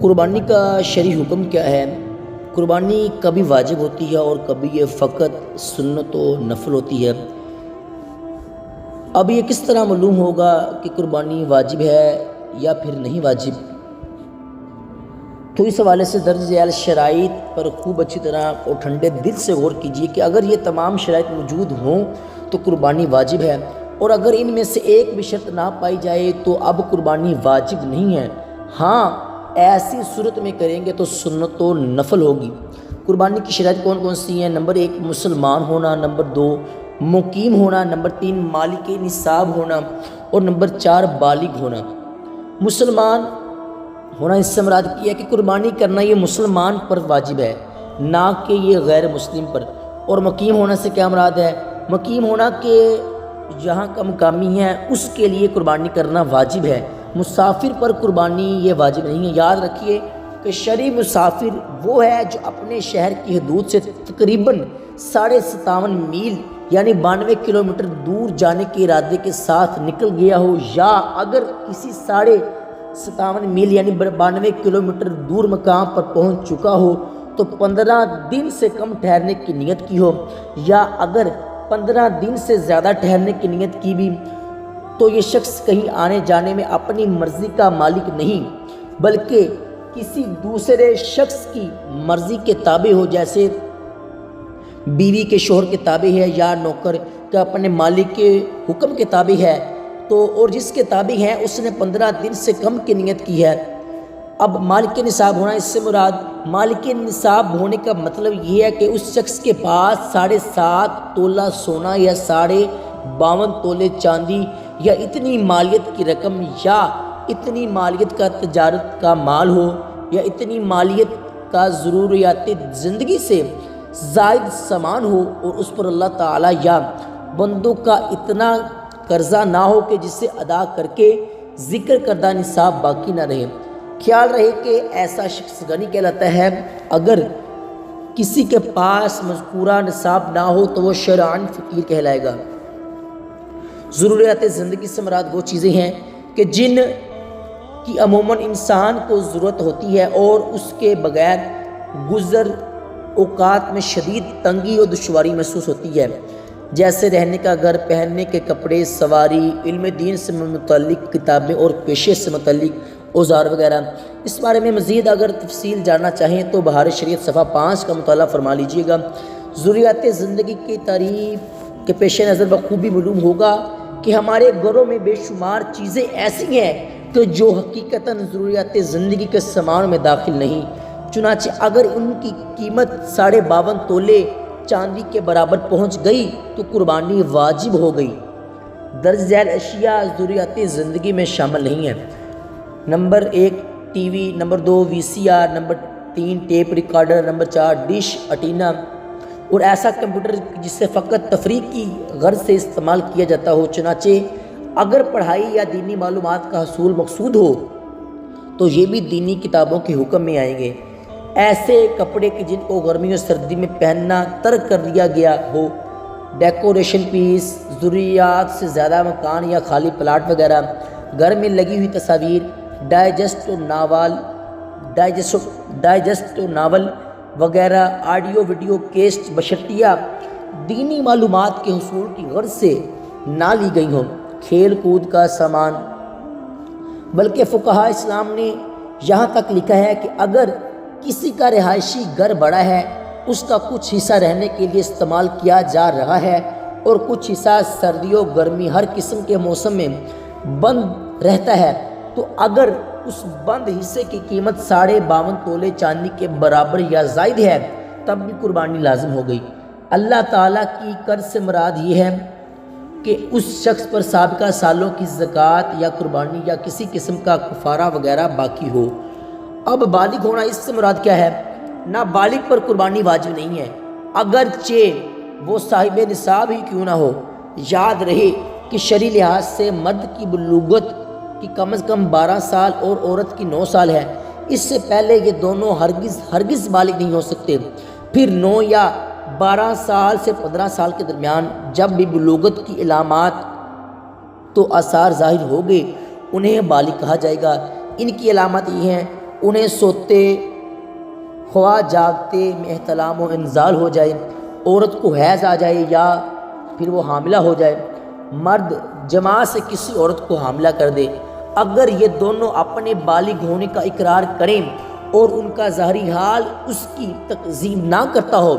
قربانی کا شرعی حکم کیا ہے؟ قربانی کبھی واجب ہوتی ہے اور کبھی یہ فقط سنت و نفل ہوتی ہے۔ اب یہ کس طرح معلوم ہوگا کہ قربانی واجب ہے یا پھر نہیں واجب؟ تو اس حوالے سے درج ذیل شرائط پر خوب اچھی طرح اور ٹھنڈے دل سے غور کیجیے کہ اگر یہ تمام شرائط موجود ہوں تو قربانی واجب ہے، اور اگر ان میں سے ایک بھی شرط نہ پائی جائے تو اب قربانی واجب نہیں ہے۔ ہاں، ایسی صورت میں کریں گے تو سنت و نفل ہوگی۔ قربانی کی شرائط کون کون سی ہیں؟ نمبر 1 مسلمان ہونا، نمبر 2 مقیم ہونا، نمبر 3 مالک نصاب ہونا، اور نمبر 4 بالغ ہونا۔ مسلمان ہونا اس سے مراد کی ہے کہ قربانی کرنا یہ مسلمان پر واجب ہے، نہ کہ یہ غیر مسلم پر۔ اور مقیم ہونا سے کیا مراد ہے؟ مقیم ہونا کہ جہاں کا مقامی ہے اس کے لیے قربانی کرنا واجب ہے، مسافر پر قربانی یہ واجب نہیں ہے۔ یاد رکھیے کہ شرعی مسافر وہ ہے جو اپنے شہر کی حدود سے تقریباً 57.5 میل یعنی 92 کلومیٹر دور جانے کے ارادے کے ساتھ نکل گیا ہو، یا اگر کسی 57.5 میل یعنی 92 کلومیٹر دور مقام پر پہنچ چکا ہو تو 15 دن سے کم ٹھہرنے کی نیت کی ہو، یا اگر 15 دن سے زیادہ ٹھہرنے کی نیت کی بھی تو یہ شخص کہیں آنے جانے میں اپنی مرضی کا مالک نہیں بلکہ کسی دوسرے شخص کی مرضی کے تابع ہو، جیسے بیوی کے شوہر کے تابع ہے یا نوکر کا اپنے مالک کے حکم کے تابع ہے، تو اور جس کے تابع ہے اس نے 15 دن سے کم کی نیت کی ہے۔ اب مالک نصاب ہونا اس سے مراد مالک نصاب ہونے کا مطلب یہ ہے کہ اس شخص کے پاس 7.5 تولہ سونا یا 52 تولے چاندی یا اتنی مالیت کی رقم یا اتنی مالیت کا تجارت کا مال ہو یا اتنی مالیت کا ضروریات زندگی سے زائد سامان ہو، اور اس پر اللہ تعالیٰ یا بندوں کا اتنا قرضہ نہ ہو کہ جسے ادا کر کے ذکر کردہ نصاب باقی نہ رہے۔ خیال رہے کہ ایسا شخص غنی کہلاتا ہے۔ اگر کسی کے پاس مذکورہ نصاب نہ ہو تو وہ شرعاً فقیر کہلائے گا۔ ضروریات زندگی سے مراد وہ چیزیں ہیں کہ جن کی عموماً انسان کو ضرورت ہوتی ہے اور اس کے بغیر گزر اوقات میں شدید تنگی اور دشواری محسوس ہوتی ہے، جیسے رہنے کا گھر، پہننے کے کپڑے، سواری، علم دین سے متعلق کتابیں اور پیشے سے متعلق اوزار وغیرہ۔ اس بارے میں مزید اگر تفصیل جاننا چاہیں تو بہار شریعت صفحہ 5 کا مطالعہ فرما لیجئے گا۔ ضروریات زندگی کی تعریف کے پیش نظر بخوبی معلوم ہوگا کہ ہمارے گھروں میں بے شمار چیزیں ایسی ہیں کہ جو حقیقتاً ضروریات زندگی کے سامان میں داخل نہیں، چنانچہ اگر ان کی قیمت 52.5 تولے چاندی کے برابر پہنچ گئی تو قربانی واجب ہو گئی۔ درج ذیل اشیاء ضروریات زندگی میں شامل نہیں ہیں۔ Number 1 TV, number 2 VCR، number 3 tape recorder, number 4 dish antenna اور ایسا کمپیوٹر جسے فقط تفریح کی غرض سے استعمال کیا جاتا ہو۔ چنانچہ اگر پڑھائی یا دینی معلومات کا حصول مقصود ہو تو یہ بھی دینی کتابوں کے حکم میں آئیں گے۔ ایسے کپڑے کہ جن کو گرمی اور سردی میں پہننا ترک کر دیا گیا ہو، ڈیکوریشن پیس، ضروریات سے زیادہ مکان یا خالی پلاٹ وغیرہ، گھر میں لگی ہوئی تصاویر، ڈائجسٹ ناول وغیرہ، آڈیو ویڈیو کیسٹ بشرطیہ دینی معلومات کے حصول کی غرض سے نہ لی گئی ہوں۔ کھیل کود کا سامان، بلکہ فقہاء اسلام نے یہاں تک لکھا ہے کہ اگر کسی کا رہائشی گھر بڑا ہے، اس کا کچھ حصہ رہنے کے لیے استعمال کیا جا رہا ہے اور کچھ حصہ سردیوں گرمی ہر قسم کے موسم میں بند رہتا ہے، تو اگر اس بند حصے کی قیمت 52.5 تولے چاندی کے برابر یا زائد ہے تب بھی قربانی لازم ہو گئی۔ اللہ تعالیٰ کی قرض سے مراد یہ ہے کہ اس شخص پر سابقہ سالوں کی زکوٰۃ یا قربانی یا کسی قسم کا کفارہ وغیرہ باقی ہو۔ اب بالغ ہونا اس سے مراد کیا ہے؟ نابالغ پر قربانی واجب نہیں ہے، اگرچہ وہ صاحب نصاب ہی کیوں نہ ہو۔ یاد رہے کہ شرعی لحاظ سے مرد کی بلوغت کی کم از کم 12 سال اور عورت کی 9 سال ہے۔ اس سے پہلے یہ دونوں ہرگز بالغ نہیں ہو سکتے۔ پھر 9 یا 12 سال سے 15 سال کے درمیان جب بھی بلوغت کی علامات تو آثار ظاہر ہو گئے انہیں بالغ کہا جائے گا۔ ان کی علامات یہ ہیں انہیں سوتے خواہ جاگتے میں احتلام و انزال ہو جائے، عورت کو حیض آ جائے یا پھر وہ حاملہ ہو جائے، مرد جماع سے کسی عورت کو حاملہ کر دے، اگر یہ دونوں اپنے بالغ ہونے کا اقرار کریں اور ان کا ظاہری حال اس کی تکذیب نہ کرتا ہو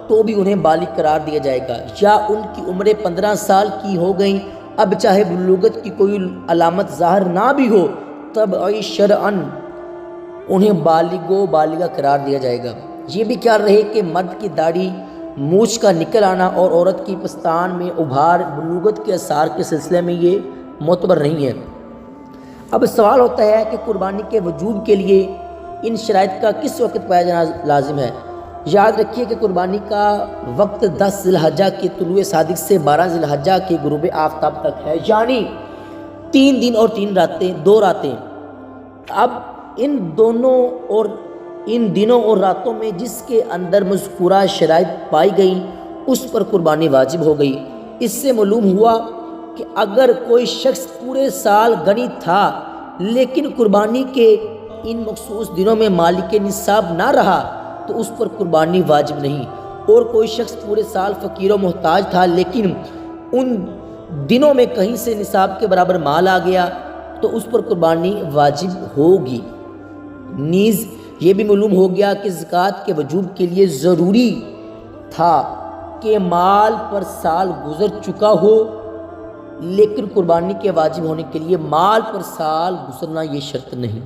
تو بھی انہیں بالغ قرار دیا جائے گا، یا ان کی عمریں 15 سال کی ہو گئیں، اب چاہے بلوغت کی کوئی علامت ظاہر نہ بھی ہو تب شرعاً انہیں بالغ و بالغہ قرار دیا جائے گا۔ یہ بھی خیال رہے کہ مرد کی داڑھی مونچھ کا نکل آنا اور عورت کی پستان میں ابھار بلوغت کے اثار کے سلسلے میں یہ معتبر نہیں ہے۔ اب سوال ہوتا ہے کہ قربانی کے وجوب کے لیے ان شرائط کا کس وقت پایا جانا لازم ہے؟ یاد رکھیے کہ قربانی کا وقت 10 ذی الحجہ کے طلوع صادق سے 12 ذی الحجہ کے غروب آفتاب تک ہے، یعنی 3 دن اور 2 راتیں۔ اب ان دنوں اور راتوں میں جس کے اندر مذکورہ شرائط پائی گئی اس پر قربانی واجب ہو گئی۔ اس سے معلوم ہوا کہ اگر کوئی شخص پورے سال غنی تھا لیکن قربانی کے ان مخصوص دنوں میں مالک نصاب نہ رہا تو اس پر قربانی واجب نہیں، اور کوئی شخص پورے سال فقیر و محتاج تھا لیکن ان دنوں میں کہیں سے نصاب کے برابر مال آ گیا تو اس پر قربانی واجب ہوگی۔ نیز یہ بھی معلوم ہو گیا کہ زکوٰۃ کے وجوب کے لیے ضروری تھا کہ مال پر سال گزر چکا ہو، لیکن قربانی کے واجب ہونے کے لیے مال پر سال گزرنا یہ شرط نہیں۔